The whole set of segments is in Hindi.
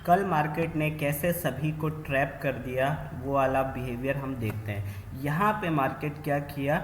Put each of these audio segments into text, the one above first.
कल मार्केट ने कैसे सभी को ट्रैप कर दिया वो वाला बिहेवियर हम देखते हैं। यहाँ पे मार्केट क्या किया,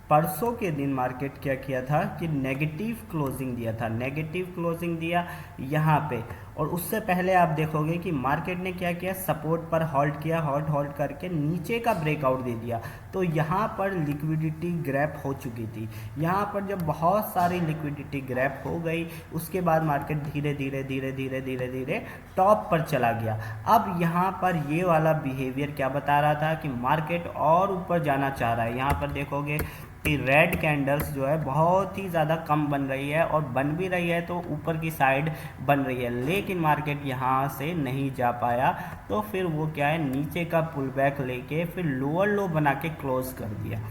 परसों के दिन मार्केट क्या किया था कि नेगेटिव क्लोजिंग दिया था, नेगेटिव क्लोजिंग दिया यहाँ पे। और उससे पहले आप देखोगे कि मार्केट ने क्या किया, सपोर्ट पर हॉल्ट किया, होल्ड करके नीचे का ब्रेकआउट दे दिया। तो यहाँ पर लिक्विडिटी ग्रैप हो चुकी थी। यहाँ पर जब बहुत सारी लिक्विडिटी ग्रैप हो गई, उसके बाद मार्केट धीरे धीरे धीरे धीरे धीरे धीरे टॉप पर चला गया। अब यहाँ पर ये वाला बिहेवियर क्या बता रहा था कि मार्केट और ऊपर जाना चाह रहा है। यहाँ पर देखोगे कि रेड कैंडल्स जो है बहुत ही ज़्यादा कम बन रही है, और बन भी रही है तो ऊपर की साइड बन रही है, लेकिन मार्केट यहाँ से नहीं जा पाया। तो फिर वो क्या है, नीचे का पुल बैक लेके फिर लोअर लो बना के क्लोज कर दिया।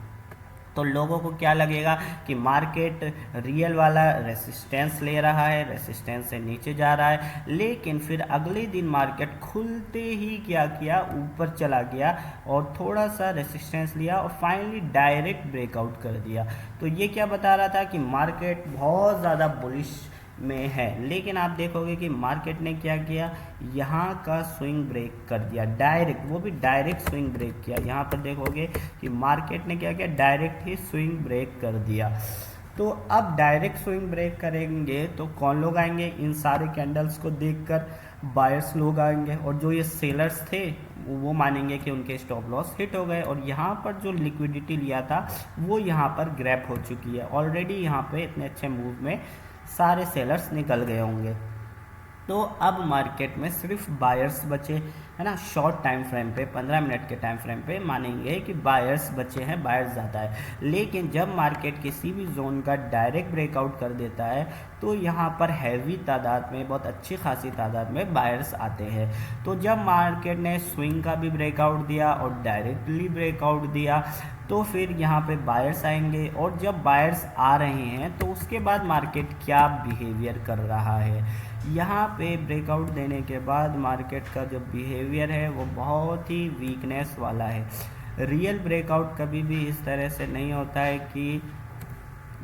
तो लोगों को क्या लगेगा कि मार्केट रियल वाला रेसिस्टेंस ले रहा है, रेसिस्टेंस से नीचे जा रहा है, लेकिन फिर अगले दिन मार्केट खुलते ही क्या किया, ऊपर चला गया और थोड़ा सा रेसिस्टेंस लिया और फाइनली डायरेक्ट ब्रेकआउट कर दिया। तो ये क्या बता रहा था कि मार्केट बहुत ज़्यादा बुलिश में है। लेकिन आप देखोगे कि मार्केट ने क्या किया, यहाँ का स्विंग ब्रेक कर दिया डायरेक्ट, वो भी डायरेक्ट स्विंग ब्रेक किया। यहाँ पर देखोगे कि मार्केट ने क्या किया, डायरेक्ट ही स्विंग ब्रेक कर दिया। तो अब डायरेक्ट स्विंग ब्रेक करेंगे तो कौन लोग आएंगे, इन सारे कैंडल्स को देखकर बायर्स लोग आएंगे, और जो ये सेलर्स थे वो मानेंगे कि उनके स्टॉप लॉस हिट हो गए। और यहाँ पर जो लिक्विडिटी लिया था वो यहाँ पर ग्रैप हो चुकी है ऑलरेडी। यहाँ पे इतने अच्छे मूव में सारे सेलर्स निकल गए होंगे। तो अब मार्केट में सिर्फ बायर्स बचे है ना। शॉर्ट टाइम फ्रेम पे 15 मिनट के टाइम फ्रेम पे मानेंगे कि बायर्स बचे हैं, बायर्स ज़्यादा है। लेकिन जब मार्केट किसी भी जोन का डायरेक्ट ब्रेकआउट कर देता है तो यहाँ पर हैवी तादाद में, बहुत अच्छी खासी तादाद में बायर्स आते हैं। तो जब मार्केट ने स्विंग का भी ब्रेकआउट दिया और डायरेक्टली ब्रेकआउट दिया तो फिर यहाँ पे बायर्स आएंगे, और जब बायर्स आ रहे हैं तो उसके बाद मार्केट क्या बिहेवियर कर रहा है। यहाँ पे ब्रेकआउट देने के बाद मार्केट का जो बिहेवियर है वो बहुत ही वीकनेस वाला है। रियल ब्रेकआउट कभी भी इस तरह से नहीं होता है कि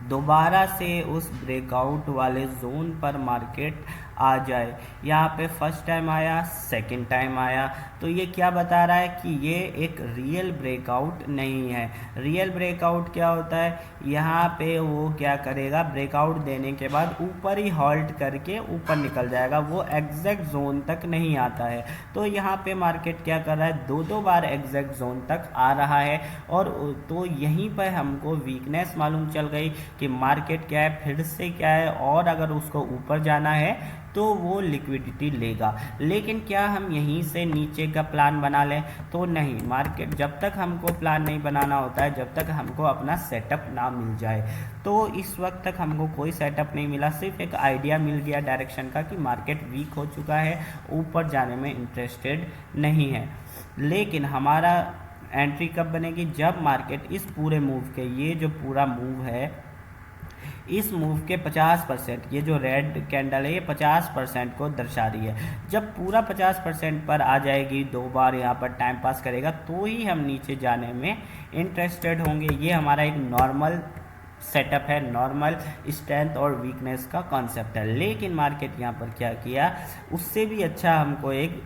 दोबारा से उस ब्रेकआउट वाले जोन पर मार्केट आ जाए। यहाँ पे फर्स्ट टाइम आया, सेकंड टाइम आया, तो ये क्या बता रहा है कि ये एक रियल ब्रेकआउट नहीं है। रियल ब्रेकआउट क्या होता है, यहाँ पे वो क्या करेगा, ब्रेकआउट देने के बाद ऊपर ही हॉल्ट करके ऊपर निकल जाएगा, वो एग्जैक्ट जोन तक नहीं आता है। तो यहाँ पे मार्केट क्या कर रहा है, दो बार एग्जैक्ट जोन तक आ रहा है, और तो यहीं पर हमको वीकनेस मालूम चल गई कि मार्केट क्या है, फिर से क्या है, और अगर उसको ऊपर जाना है तो वो लिक्विडिटी लेगा। लेकिन क्या हम यहीं से नीचे का प्लान बना लें, तो नहीं। मार्केट जब तक हमको प्लान नहीं बनाना होता है, जब तक हमको अपना सेटअप ना मिल जाए। तो इस वक्त तक हमको कोई सेटअप नहीं मिला, सिर्फ एक आइडिया मिल गया डायरेक्शन का कि मार्केट वीक हो चुका है, ऊपर जाने में इंटरेस्टेड नहीं है। लेकिन हमारा एंट्री कब बनेगी, जब मार्केट इस पूरे मूव के, ये जो पूरा मूव है, इस मूव के 50%, ये जो रेड कैंडल है ये 50% को दर्शा रही है। जब पूरा 50% पर आ जाएगी, दो बार यहाँ पर टाइम पास करेगा, तो ही हम नीचे जाने में इंटरेस्टेड होंगे। ये हमारा एक नॉर्मल सेटअप है, नॉर्मल स्ट्रेंथ और वीकनेस का कॉन्सेप्ट है। लेकिन मार्केट यहाँ पर क्या किया, उससे भी अच्छा हमको एक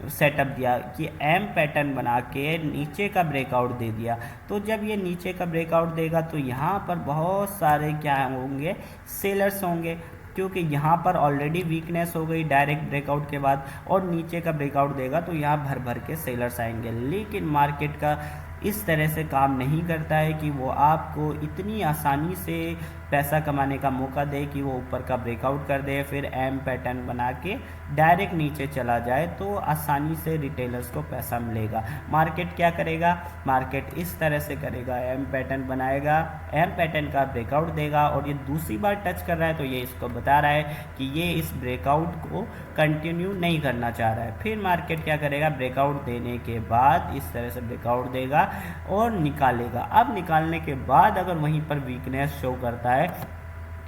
सेटअप दिया कि एम पैटर्न बना के नीचे का ब्रेकआउट दे दिया। तो जब ये नीचे का ब्रेकआउट देगा तो यहाँ पर बहुत सारे क्या होंगे, सेलर्स होंगे, क्योंकि यहाँ पर ऑलरेडी वीकनेस हो गई डायरेक्ट ब्रेकआउट के बाद, और नीचे का ब्रेकआउट देगा तो यहाँ भर भर के सेलर्स आएंगे। लेकिन मार्केट का इस तरह से काम नहीं करता है कि वो आपको इतनी आसानी से पैसा कमाने का मौका दे कि वो ऊपर का ब्रेकआउट कर दे, फिर एम पैटर्न बना के डायरेक्ट नीचे चला जाए तो आसानी से रिटेलर्स को पैसा मिलेगा। मार्केट क्या करेगा, मार्केट इस तरह से करेगा, एम पैटर्न बनाएगा, एम पैटर्न का ब्रेकआउट देगा, और ये दूसरी बार टच कर रहा है तो ये इसको बता रहा है कि ये इस ब्रेकआउट को कंटिन्यू नहीं करना चाह रहा है। फिर मार्केट क्या करेगा, ब्रेकआउट देने के बाद इस तरह से ब्रेकआउट देगा और निकालेगा। अब निकालने के बाद अगर वहीं पर वीकनेस शो करता है,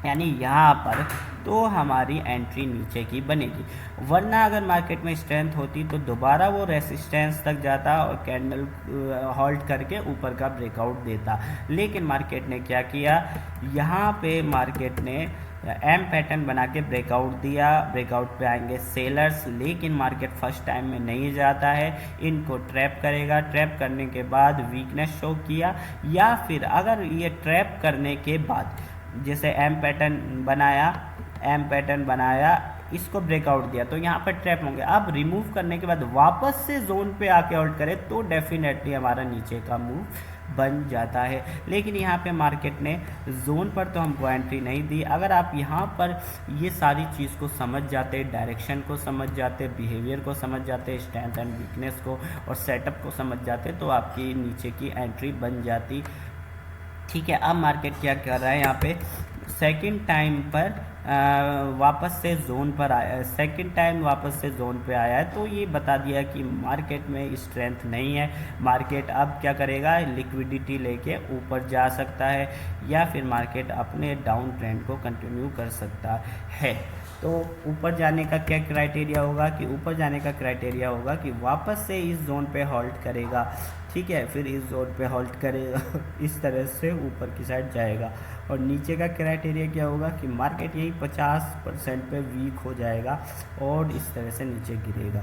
यानी यहाँ पर, तो हमारी एंट्री नीचे की बनेगी। वरना अगर मार्केट में स्ट्रेंथ होती तो दोबारा वो रेसिस्टेंस तक जाता और कैंडल हॉल्ट करके ऊपर का ब्रेकआउट देता। लेकिन मार्केट ने क्या किया, यहाँ पे मार्केट ने एम पैटर्न बना के ब्रेकआउट दिया, ब्रेकआउट पे आएंगे सेलर्स, लेकिन मार्केट फर्स्ट टाइम में नहीं जाता है, इनको ट्रैप करेगा, ट्रैप करने के बाद वीकनेस शो किया, या फिर अगर ये ट्रैप करने के बाद जैसे एम पैटर्न बनाया इसको ब्रेकआउट दिया तो यहाँ पर ट्रैप होंगे। अब रिमूव करने के बाद वापस से जोन पे आके होल्ड करे तो डेफिनेटली हमारा नीचे का मूव बन जाता है। लेकिन यहाँ पे मार्केट ने जोन पर तो हमको एंट्री नहीं दी। अगर आप यहाँ पर ये सारी चीज़ को समझ जाते, डायरेक्शन को समझ जाते, बिहेवियर को समझ जाते, स्ट्रेंथ एंड वीकनेस को और सेटअप को समझ जाते तो आपकी नीचे की एंट्री बन जाती। ठीक है, अब मार्केट क्या कर रहा है, यहाँ पे सेकंड टाइम पर वापस से जोन पर आया, सेकंड टाइम वापस से जोन पे आया है, तो ये बता दिया कि मार्केट में स्ट्रेंथ नहीं है। मार्केट अब क्या करेगा, लिक्विडिटी लेके ऊपर जा सकता है या फिर मार्केट अपने डाउन ट्रेंड को कंटिन्यू कर सकता है। तो ऊपर जाने का क्या क्राइटेरिया होगा, कि ऊपर जाने का क्राइटेरिया होगा कि वापस से इस जोन पे होल्ड करेगा, ठीक है, फिर इस जोन पे होल्ड करेगा इस तरह से ऊपर की साइड जाएगा। और नीचे का क्राइटेरिया क्या होगा कि मार्केट यही 50% पे वीक हो जाएगा और इस तरह से नीचे गिरेगा।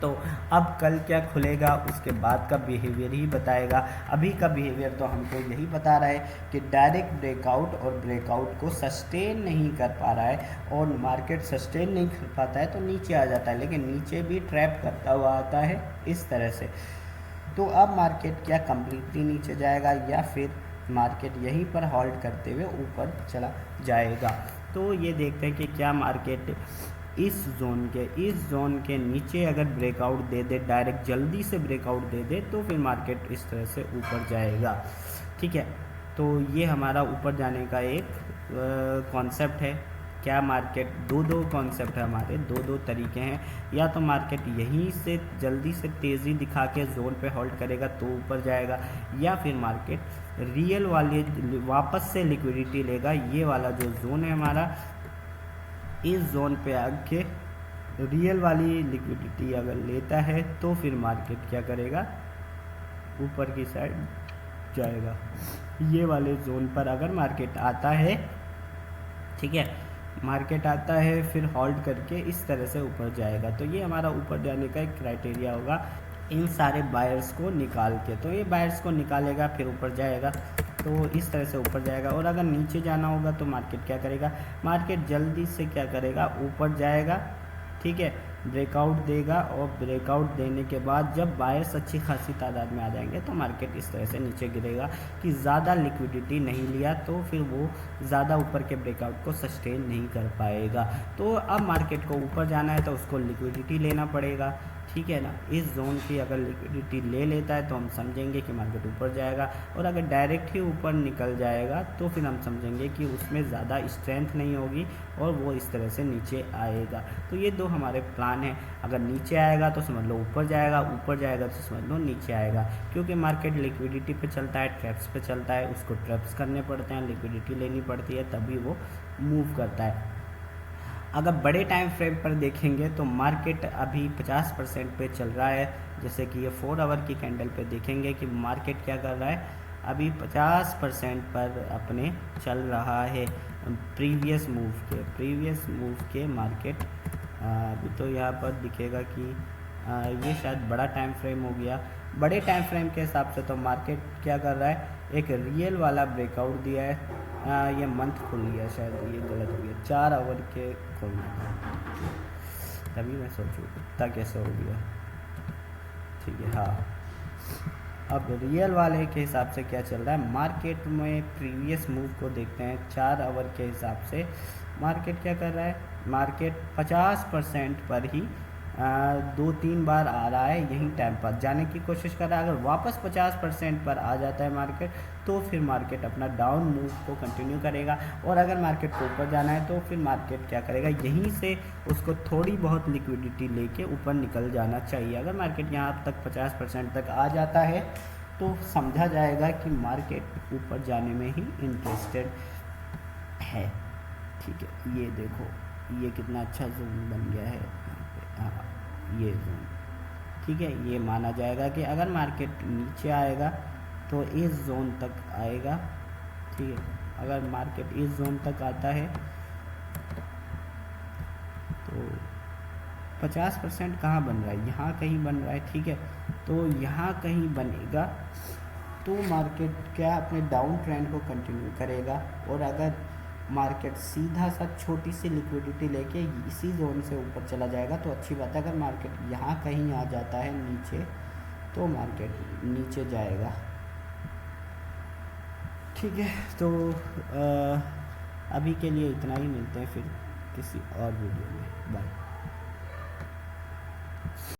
तो अब कल क्या खुलेगा उसके बाद का बिहेवियर ही बताएगा। अभी का बिहेवियर तो हमको यही बता रहा है कि डायरेक्ट ब्रेकआउट और ब्रेकआउट को सस्टेन नहीं कर पा रहा है और मार्केट सस्टेन नहीं कर पाता है तो नीचे आ जाता है, लेकिन नीचे भी ट्रैप करता हुआ आता है इस तरह से। तो अब मार्केट क्या कम्प्लीटली नीचे जाएगा या फिर मार्केट यहीं पर होल्ड करते हुए ऊपर चला जाएगा। तो ये देखते हैं कि क्या मार्केट इस जोन के नीचे अगर ब्रेकआउट दे दे, डायरेक्ट जल्दी से ब्रेकआउट दे दे तो फिर मार्केट इस तरह से ऊपर जाएगा। ठीक है, तो ये हमारा ऊपर जाने का एक कॉन्सेप्ट है। क्या मार्केट दो कॉन्सेप्ट है हमारे, दो तरीके हैं। या तो मार्केट यहीं से जल्दी से तेज़ी दिखा के जोन पे होल्ड करेगा तो ऊपर जाएगा, या फिर मार्केट रियल वाले वापस से लिक्विडिटी लेगा। ये वाला जो जोन है हमारा, इस जोन पे आके रियल वाली लिक्विडिटी अगर लेता है तो फिर मार्केट क्या करेगा, ऊपर की साइड जाएगा। ये वाले जोन पर अगर मार्केट आता है, ठीक है, मार्केट आता है फिर होल्ड करके इस तरह से ऊपर जाएगा। तो ये हमारा ऊपर जाने का एक क्राइटेरिया होगा इन सारे बायर्स को निकाल के। तो ये बायर्स को निकालेगा फिर ऊपर जाएगा, तो इस तरह से ऊपर जाएगा। और अगर नीचे जाना होगा तो मार्केट क्या करेगा, मार्केट जल्दी से क्या करेगा, ऊपर जाएगा, ठीक है, ब्रेकआउट देगा और ब्रेकआउट देने के बाद जब बायर्स अच्छी खासी तादाद में आ जाएंगे तो मार्केट इस तरह से नीचे गिरेगा कि ज़्यादा लिक्विडिटी नहीं लिया तो फिर वो ज़्यादा ऊपर के ब्रेकआउट को सस्टेन नहीं कर पाएगा। तो अब मार्केट को ऊपर जाना है तो उसको लिक्विडिटी लेना पड़ेगा, ठीक है ना। इस जोन की अगर लिक्विडिटी ले लेता है तो हम समझेंगे कि मार्केट ऊपर जाएगा, और अगर डायरेक्ट ही ऊपर निकल जाएगा तो फिर हम समझेंगे कि उसमें ज़्यादा स्ट्रेंथ नहीं होगी और वो इस तरह से नीचे आएगा। तो ये दो हमारे प्लान हैं। अगर नीचे आएगा तो समझ लो ऊपर जाएगा, ऊपर जाएगा तो समझ लो नीचे आएगा, क्योंकि मार्केट लिक्विडिटी पे चलता है, ट्रैप्स पे चलता है, उसको ट्रैप्स करने पड़ते हैं, लिक्विडिटी लेनी पड़ती है, तभी वो मूव करता है। अगर बड़े टाइम फ्रेम पर देखेंगे तो मार्केट अभी 50% पे चल रहा है। जैसे कि ये 4 आवर की कैंडल पे देखेंगे कि मार्केट क्या कर रहा है, अभी 50% पर अपने चल रहा है प्रीवियस मूव के मार्केट। अभी तो यहाँ पर दिखेगा कि ये शायद बड़ा टाइम फ्रेम हो गया। बड़े टाइम फ्रेम के हिसाब से तो मार्केट क्या कर रहा है, एक रियल वाला ब्रेकआउट दिया है। ये मंथ खुल गया, शायद ये गलत हो गया, 4 आवर के खुलना, तभी मैं सोचूँ इतना कैसे हो गया, ठीक है। हाँ, अब रियल वाले के हिसाब से क्या चल रहा है मार्केट में, प्रीवियस मूव को देखते हैं। 4 आवर के हिसाब से मार्केट क्या कर रहा है, मार्केट 50% पर ही 2-3 बार आ रहा है, यही टाइम पर जाने की कोशिश कर रहा है। अगर वापस 50% पर आ जाता है मार्केट तो फिर मार्केट अपना डाउन मूव को कंटिन्यू करेगा, और अगर मार्केट को ऊपर जाना है तो फिर मार्केट क्या करेगा, यहीं से उसको थोड़ी बहुत लिक्विडिटी लेके ऊपर निकल जाना चाहिए। अगर मार्केट यहाँ तक 50% तक आ जाता है तो समझा जाएगा कि मार्केट ऊपर जाने में ही इंटरेस्टेड है, ठीक है। ये देखो ये कितना अच्छा जोन बन गया है यहाँ पे, हाँ ये जोन, ठीक है। ये माना जाएगा कि अगर मार्केट नीचे आएगा तो इस जोन तक आएगा, ठीक है। अगर मार्केट इस जोन तक आता है तो 50% कहाँ बन रहा है, यहाँ कहीं बन रहा है, ठीक है। तो यहाँ कहीं बनेगा तो मार्केट क्या अपने डाउन ट्रेंड को कंटिन्यू करेगा। और अगर मार्केट सीधा सा छोटी सी लिक्विडिटी लेके इसी जोन से ऊपर चला जाएगा तो अच्छी बात है। अगर मार्केट यहाँ कहीं आ जाता है नीचे तो मार्केट नीचे जाएगा, ठीक है। तो अभी के लिए इतना ही, मिलते हैं फिर किसी और वीडियो में, बाय।